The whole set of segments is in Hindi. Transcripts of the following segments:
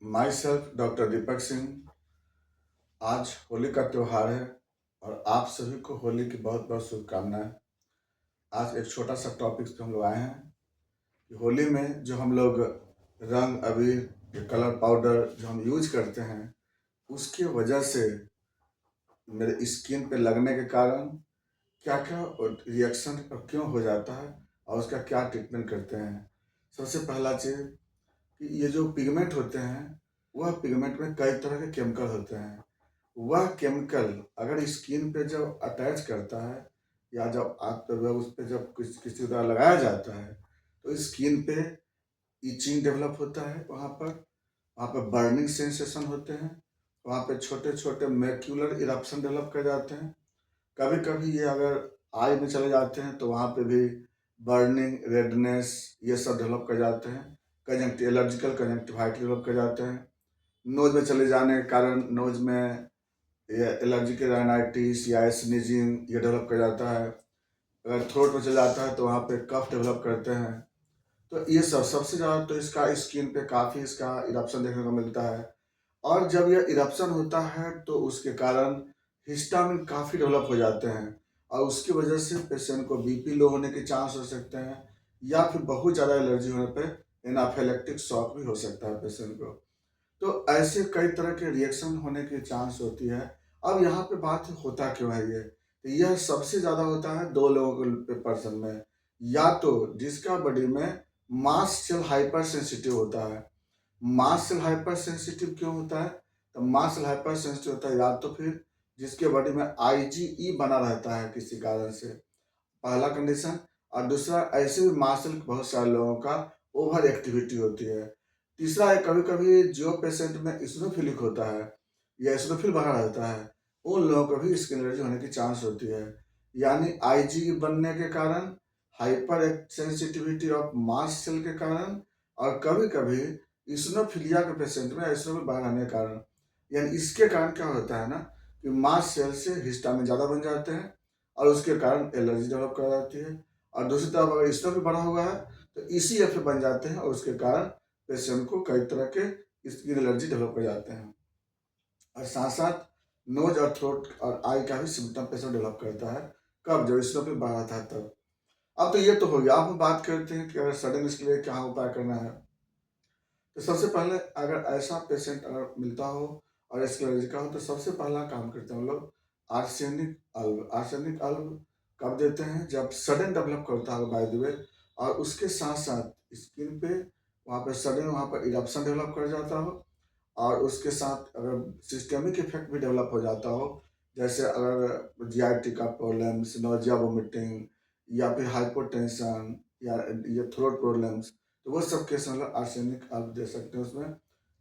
My self doctor Deepak Singh. आज होली का त्यौहार है और आप सभी को होली की बहुत बहुत शुभकामनाएं। आज एक छोटा सा टॉपिक पे हम लोग आए हैं कि होली में जो हम लोग रंग अबीर या कलर पाउडर जो हम यूज करते हैं, उसकी वजह से मेरे स्किन पे लगने के कारण क्या क्या रिएक्शन और क्यों हो जाता है और उसका क्या ट्रीटमेंट करते हैं। सबसे पहला चीज़ कि ये जो पिगमेंट होते हैं, वह पिगमेंट में कई तरह के केमिकल होते हैं। वह केमिकल अगर स्किन पे जब अटैच करता है या जब आप पे उस पे जब कुछ किसी द्वारा लगाया जाता है, तो स्किन पे इचिंग डेवलप होता है। वहाँ पर बर्निंग सेंसेशन होते हैं। वहाँ पे छोटे छोटे मैक्यूलर इरप्शन डेवलप कर जाते हैं। कभी कभी ये अगर आई में चले जाते हैं तो वहाँ पे भी बर्निंग, रेडनेस, ये सब डेवलप कर जाते हैं। एलर्जिकल कंजक्टिवाइटिस डेवलप कर जाते हैं। नोज में चले जाने के कारण नोज में ये एलर्जिकल राइनाइटिस या स्नीजिंग ये डेवलप कर जाता है। अगर थ्रोट में चला जाता है तो वहाँ पे कफ डेवलप करते हैं। तो ये सबसे ज़्यादा तो इसका स्किन पे काफ़ी इसका इरप्शन देखने को मिलता है। और जब यह इरप्शन होता है तो उसके कारण हिस्टामिन काफ़ी डेवलप हो जाते हैं और उसकी वजह से पेशेंट को बीपी लो होने के चांस हो सकते हैं या फिर बहुत ज़्यादा एलर्जी होने पर एनाफिलेक्टिक शॉक भी हो सकता है पेशेंट को। तो ऐसे कई तरह के रिएक्शन होने की चांस होती है। अब यहाँ पे बात होता क्यों है ये? तो यह सबसे ज़्यादा होता है 2 लोगों के पर्सन में। या तो जिसका बॉडी में मास्ट सेल हाइपर सेंसिटिव होता है। मास्ट सेल हाइपर सेंसिटिव क्यों होता है? तो मास्ट सेल हाइपर सेंसिटिव होता है या तो फिर जिसके बॉडी में आईजीई बना रहता है किसी कारण से, पहला कंडीशन। और दूसरा, ऐसे भी मास्ट सेल बहुत सारे लोगों का ओवर एक्टिविटी होती है। तीसरा है कभी कभी जो पेशेंट में इस्नोफिलिक होता है या इस्नोफिल बना रहता है, उन लोगों को भी स्किन एलर्जी होने की चांस होती है। यानी आईजी बनने के कारण, hyper sensitivity of mast cell के कारण, और कभी कभी इस्नोफिलिया के पेशेंट में इस्नोफिल बना रहने के कारण। यानी इसके कारण क्या होता है ना कि मास्ट सेल से हिस्टामिन ज़्यादा बन जाते हैं और उसके कारण एलर्जी डेवलप कर जाती है। और दूसरी तरफ अगर इस्नोफिल बना हुआ है तो इसी एफ बन जाते हैं और उसके कारण पेशेंट को कई तरह के स्किन एलर्जी डेवलप कर जाते हैं। और साथ साथ नोज और थ्रोट और आई का भी सिम्टम पेशेंट डेवलप करता है। कब? जब स्नोफिल बढ़ा था तब। अब तो ये तो हो गया। अब हम बात करते हैं कि अगर सडन इसके लिए क्या उपाय करना है। तो सबसे पहले अगर ऐसा पेशेंट अगर मिलता हो और इसकी एलर्जी का हो तो सबसे पहला काम करते हैं हम लोग आर्सेनिक अल्ब। आर्सेनिक अल्ब कब देते हैं? जब सडन डेवलप करता है बाय द वे, और उसके साथ साथ स्किन पे वहाँ पे सडन वहाँ पर इरप्शन डेवलप कर जाता हो और उसके साथ अगर सिस्टमिक इफेक्ट भी डेवलप हो जाता हो, जैसे अगर जीआईटी का प्रॉब्लम्स, नोजिया, वोमिटिंग या फिर हाइपोटेंशन या ये थ्रोट प्रॉब्लम्स, तो वो सब केस में आर्सेनिक आप दे सकते हैं उसमें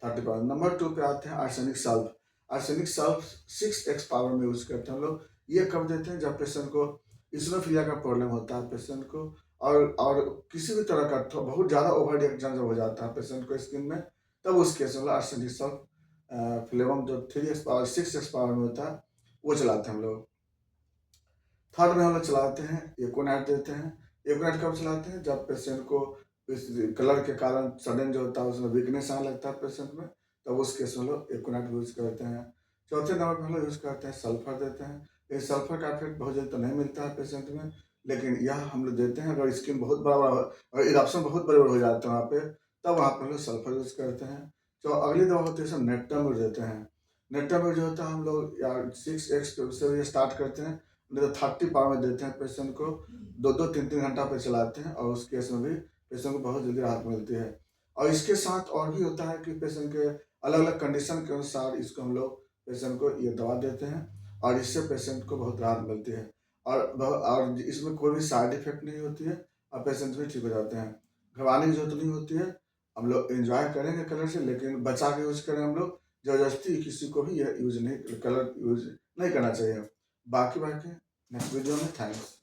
30%। नंबर 2 पे आते हैं arsenic sulph. Arsenic sulph 6x power में यूज करते हैं हम लोग। ये कब देते हैं? जब पेशेंट को इसनोफिलिया का प्रॉब्लम होता है पेशेंट को, और किसी भी तरह का बहुत ज़्यादा ओवर रिएक्शन जब हो जाता है पेशेंट को स्किन में, तब उस केस में आर्सेनिक सल्फ फ्लेवम जो 3x पावर 6x पावर में होता है वो चलाते हैं हम लोग। थर्ड में हम लोग चलाते हैं एकोनाइट देते हैं। एकोनाइट कब चलाते हैं? जब पेशेंट को इस कलर के कारण सडन जो होता है उसमें वीकनेस आने लगता है पेशेंट में, तब उस केस में लोग एकोनाइट यूज करते हैं। चौथे नंबर पर हम लोग यूज करते हैं सल्फर देते हैं। ये सल्फर का इफेक्ट बहुत जल्दी तो नहीं मिलता है पेशेंट में, लेकिन यह हम लोग देते हैं अगर स्किन बहुत बड़ा बड़ा और इरप्शन बहुत बड़े बड़े हो जाते हैं वहाँ पे, तब वहाँ पर हम लोग सल्फर यूज करते हैं। तो अगली दवा होती है सब नेटम देते हैं। नेटम जो होता है हम लोग या 6x से स्टार्ट करते हैं, नहीं तो 30 पावर में देते हैं पेशेंट को। 2-2 3-3 घंटा पे चलाते हैं और उस केस में भी पेशेंट को बहुत जल्दी राहत मिलती है। और इसके साथ और भी होता है कि पेशेंट के अलग अलग कंडीशन के अनुसार इसको हम लोग पेशेंट को ये दवा देते हैं और इससे पेशेंट को बहुत राहत मिलती है। और इसमें कोई भी साइड इफेक्ट नहीं होती है और पेशेंट भी ठीक हो जाते हैं। घबराने की जरूरत नहीं होती है। हम लोग एंजॉय करेंगे कलर से, लेकिन बचा के यूज करें हम लोग। जबरदस्ती किसी को भी यह यूज नहीं, कलर यूज नहीं करना चाहिए। बाकी नेक्स्ट वीडियो में थैंक्स।